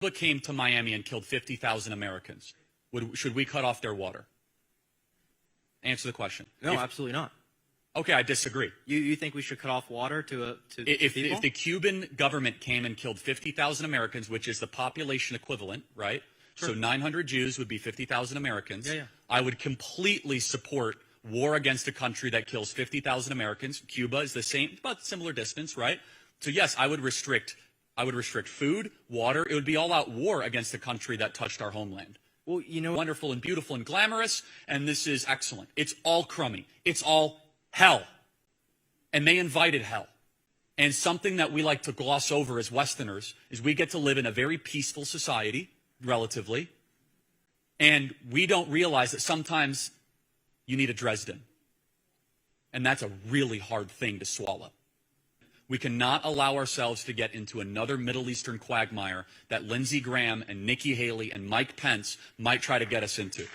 Cuba came to Miami and killed 50,000 Americans, should we cut off their water? Answer the question. No, absolutely not. Okay, I disagree. You think we should cut off water to people? If the Cuban government came and killed 50,000 Americans, which is the population equivalent, right? Sure. So 900 Jews would be 50,000 Americans. Yeah. I would completely support war against a country that kills 50,000 Americans. Cuba is the same, about similar distance, right? So yes, I would restrict food, water. It would be all out war against a country that touched our homeland. Well, Wonderful and beautiful and glamorous, and this is excellent. It's all crummy. It's all hell. And they invited hell. And something that we like to gloss over as Westerners is we get to live in a very peaceful society, relatively, and we don't realize that sometimes you need a Dresden. And that's a really hard thing to swallow. We cannot allow ourselves to get into another Middle Eastern quagmire that Lindsey Graham and Nikki Haley and Mike Pence might try to get us into.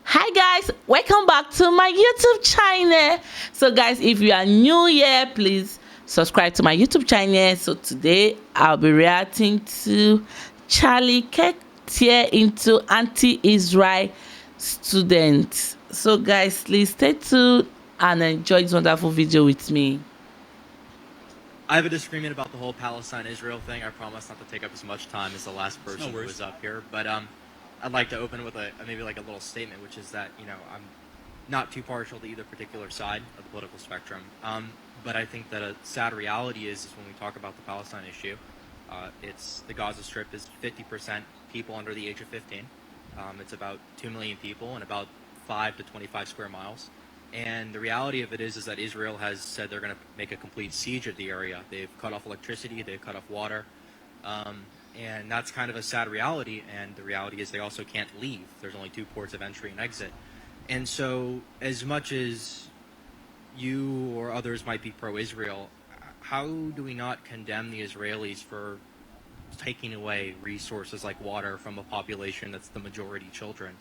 Hi guys, welcome back to my YouTube channel. So guys, if you are new here, please subscribe to my YouTube channel. So today I'll be reacting to Charlie Kirk tear into anti-Israel students. So guys, please stay tuned and enjoy this wonderful video with me. I have a disagreement about the whole Palestine-Israel thing. I promise not to take up as much time as the last person who was up here. But I'd like to open with maybe like a little statement, which is that, I'm not too partial to either particular side of the political spectrum. But I think that a sad reality is when we talk about the Palestine issue, it's the Gaza Strip is 50% people under the age of 15. It's about 2 million people and about 5 to 25 square miles. And the reality of it is that Israel has said they're going to make a complete siege of the area. They've cut off electricity, they've cut off water, and that's kind of a sad reality. And the reality is they also can't leave. There's only 2 ports of entry and exit. And so as much as you or others might be pro-Israel, how do we not condemn the Israelis for taking away resources like water from a population that's the majority children?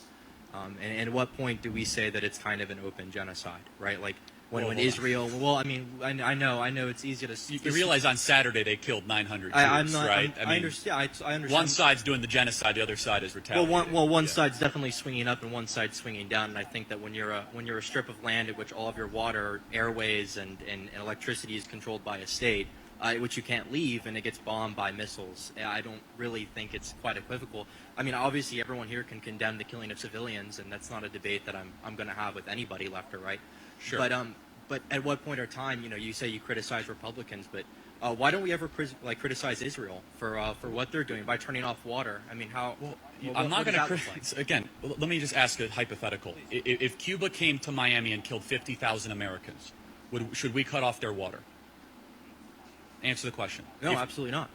And at what point do we say that it's kind of an open genocide, right? Like when Israel, well, I mean, I know it's easy to... You realize on Saturday they killed 900 Jews, right? I understand. I understand. One side's doing the genocide, the other side is retaliating. One side's definitely swinging up and one side's swinging down. And I think that when you're a strip of land in which all of your water, airways, and electricity is controlled by a state, which you can't leave, and it gets bombed by missiles, I don't really think it's quite equivocal. I mean, obviously everyone here can condemn the killing of civilians, and that's not a debate that I'm going to have with anybody, left or right. Sure. But at what point or time, you say you criticize Republicans, but why don't we ever criticize Israel for what they're doing by turning off water? I mean, how? Well, I'm not going to criticize. Again, let me just ask a hypothetical. If Cuba came to Miami and killed 50,000 Americans, should we cut off their water? Answer the question. No, absolutely not.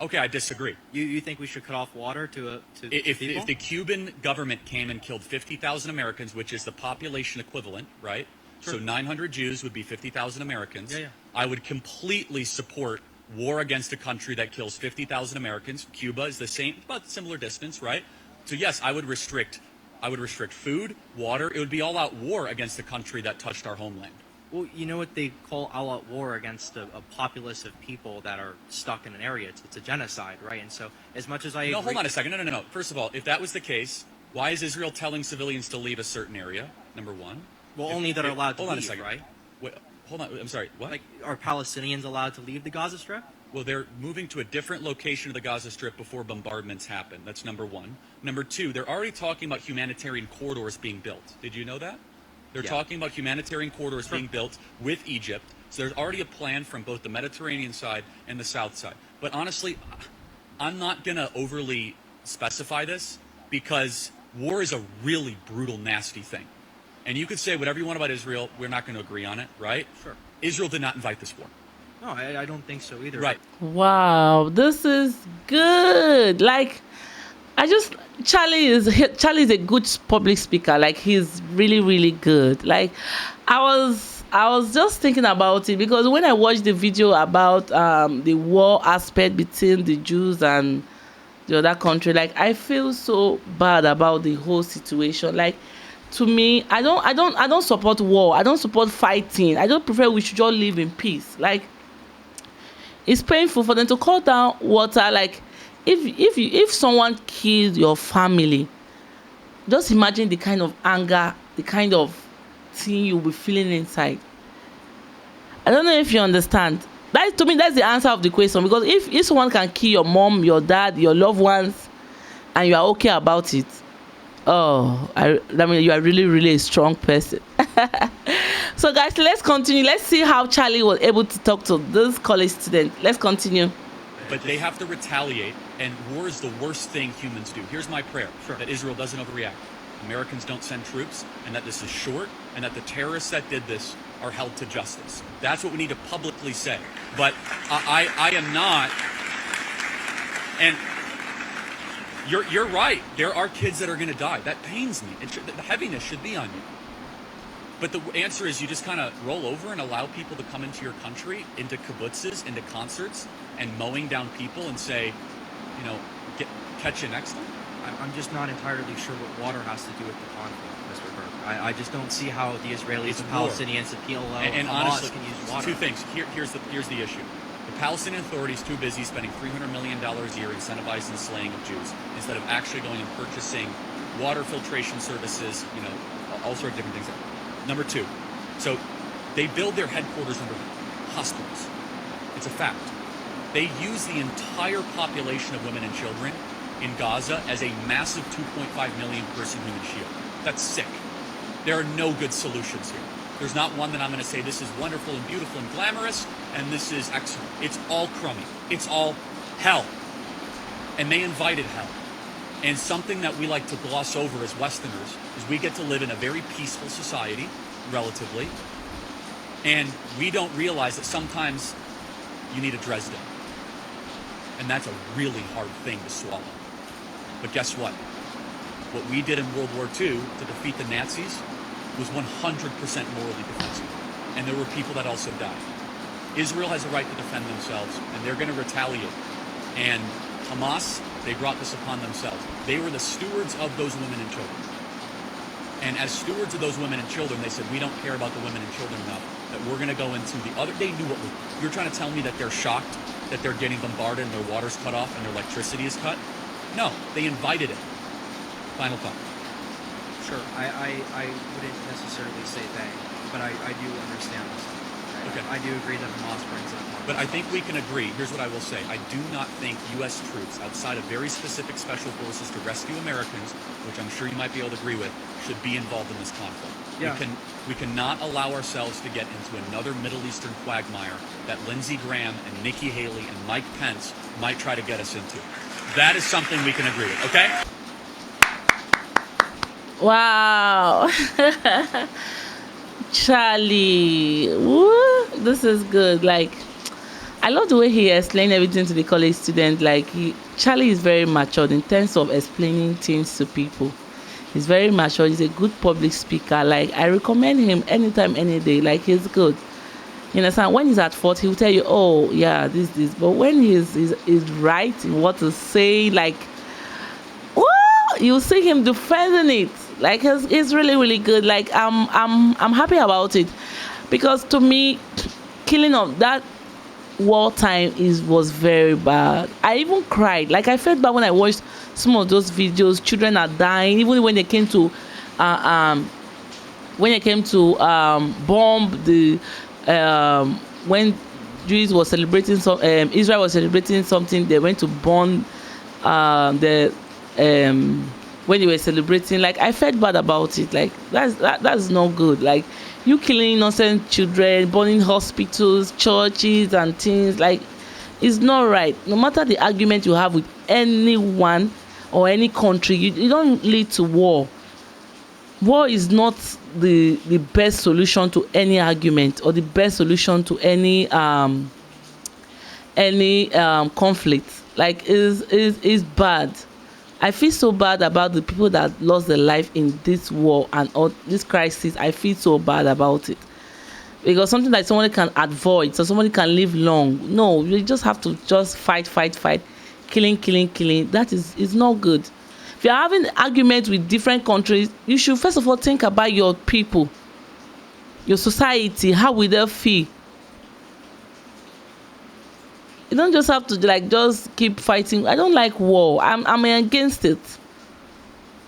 Okay, I disagree. You think we should cut off water to people? If the Cuban government came and killed 50,000 Americans, which is the population equivalent, right? Sure. So 900 Jews would be 50,000 Americans. Yeah. I would completely support war against a country that kills 50,000 Americans. Cuba is the same, about similar distance, right? So yes, I would restrict food, water. It would be all out war against a country that touched our homeland. Well, you know what they call all-out war against a populace of people that are stuck in an area? It's a genocide, right? And so, as much as I agree... No, hold on a second. No. First of all, if that was the case, why is Israel telling civilians to leave a certain area, number one? Well, only that are allowed to leave, hold on a second. Right? Wait, hold on. I'm sorry, what? Like, are Palestinians allowed to leave the Gaza Strip? Well, they're moving to a different location of the Gaza Strip before bombardments happen. That's number one. Number two, they're already talking about humanitarian corridors being built. Did you know that? They're talking about humanitarian corridors being built with Egypt. So there's already a plan from both the Mediterranean side and the south side. But honestly, I'm not going to overly specify this because war is a really brutal, nasty thing. And you could say whatever you want about Israel. We're not going to agree on it, right? Sure. Israel did not invite this war. No, I don't think so either. Right. Wow, this is good. Like, Charlie is a good public speaker. Like, he's really, really good. Like, I was just thinking about it because when I watched the video about the war aspect between the Jews and the other country, like, I feel so bad about the whole situation. Like, to me, I don't support war. I don't support fighting. I don't prefer we should all live in peace. Like, It's painful for them to call down water. Like, if someone kills your family, just imagine the kind of anger, the kind of thing you'll be feeling inside. I don't know if you understand. That, to me, that's the answer of the question. Because if someone can kill your mom, your dad, your loved ones, and you are okay about it, I mean, you are really, really a strong person. So, guys, let's continue. Let's see how Charlie was able to talk to this college student. Let's continue. But they have to retaliate, and war is the worst thing humans do. Here's my prayer, that Israel doesn't overreact. Americans don't send troops, and that this is short, and that the terrorists that did this are held to justice. That's what we need to publicly say. But I am not, and you're right. There are kids that are going to die. That pains me. The heaviness should be on you. But the answer is you just kind of roll over and allow people to come into your country, into kibbutzes, into concerts, and mowing down people and say, catch you next time. I'm just not entirely sure what water has to do with the conflict, Mr. Kirk. I just don't see how the Israelis, the Palestinians, the PLO, and Hamas honestly, can use water. Two things. Here's the issue. The Palestinian Authority is too busy spending $300 million a year incentivizing the slaying of Jews instead of actually going and purchasing water filtration services, all sorts of different things. Number two, so they build their headquarters under hospitals. It's a fact. They use the entire population of women and children in Gaza as a massive 2.5 million person human shield. That's sick. There are no good solutions here. There's not one that I'm going to say this is wonderful and beautiful and glamorous and this is excellent. It's all crummy. It's all hell. And they invited hell. And something that we like to gloss over as Westerners is we get to live in a very peaceful society, relatively, and we don't realize that sometimes you need a Dresden. And that's a really hard thing to swallow. But guess what? What we did in World War II to defeat the Nazis was 100% morally defensible. And there were people that also died. Israel has a right to defend themselves, and they're going to retaliate. And Hamas, they brought this upon themselves. They were the stewards of those women and children. And as stewards of those women and children, they said, we don't care about the women and children enough, that we're going to go into the other. They knew you're trying to tell me that they're shocked that they're getting bombarded and their water's cut off and their electricity is cut? No, they invited it. Final thought. Sure, I wouldn't necessarily say they, but I do understand this. Okay. I do agree that Hamas brings up. But I think we can agree. Here's what I will say. I do not think U.S. troops, outside of very specific special forces to rescue Americans, which I'm sure you might be able to agree with, should be involved in this conflict. Yeah. We cannot allow ourselves to get into another Middle Eastern quagmire that Lindsey Graham and Nikki Haley and Mike Pence might try to get us into. That is something we can agree with, okay? Wow. Charlie, woo, this is good. Like, I love the way he explained everything to the college student. Like, Charlie is very matured in terms of explaining things to people. He's very mature. He's a good public speaker. Like, I recommend him anytime, any day. Like, he's good. You understand? When he's at fault, he'll tell you, oh, yeah, this. But when he's right in what to say, like, woo, you see him defending it. Like, it's really, really good. Like, I'm happy about it, because to me, killing of that wartime was very bad. I even cried. Like, I felt bad when I watched some of those videos. Children are dying. Even when they came to bomb the when Jews were celebrating Israel was celebrating something, they went to burn when they were celebrating. Like, I felt bad about it. Like, that's not good. Like, you killing innocent children, burning hospitals, churches and things, like, it's not right. No matter the argument you have with anyone or any country, you don't lead to war. War is not the best solution to any argument or the best solution to any conflict. Like, is bad. I feel so bad about the people that lost their life in this war and all this crisis. I feel so bad about it, because something that somebody can avoid, so somebody can live long. No, you just have to just fight, killing. That is not good. If you're having arguments with different countries, you should first of all think about your people, your society. How will they feel? You don't just have to like just keep fighting. I don't like war. I'm against it.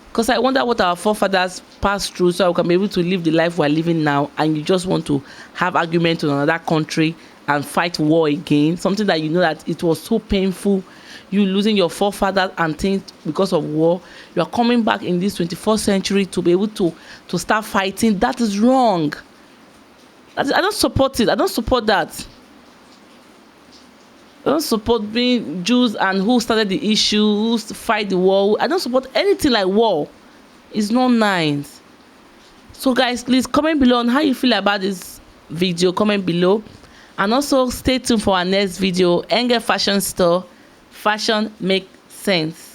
Because I wonder what our forefathers passed through so we can be able to live the life we're living now, and you just want to have argument in another country and fight war again. Something that you know that it was so painful, you losing your forefathers and things because of war. You are coming back in this 21st century to be able to start fighting. That is wrong. I don't support it. I don't support that. I don't support being Jews and who started the issue, who fight the war. I don't support anything like war. It's not nice. So guys, please comment below on how you feel about this video. Comment below. And also stay tuned for our next video. Ngal Fashion Store. Fashion makes sense.